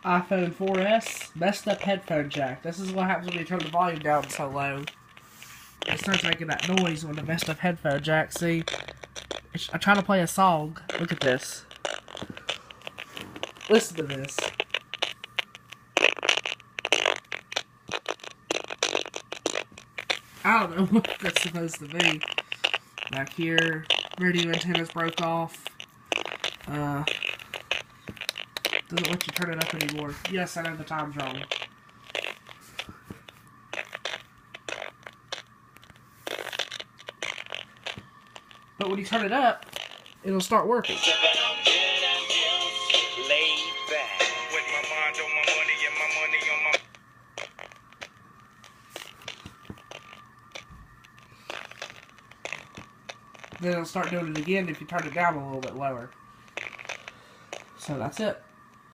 iPhone 4S, messed up headphone jack. This is what happens when you turn the volume down so low. It starts making that noise when the messed up headphone jack. See, I'm trying to play a song. Look at this. Listen to this. I don't know what that's supposed to be. Back here, radio antennas broke off. Doesn't let you turn it up anymore. Yes, I know the time's wrong. But when you turn it up, it'll start working. Then it'll start doing it again if you turn it down a little bit lower. So that's it.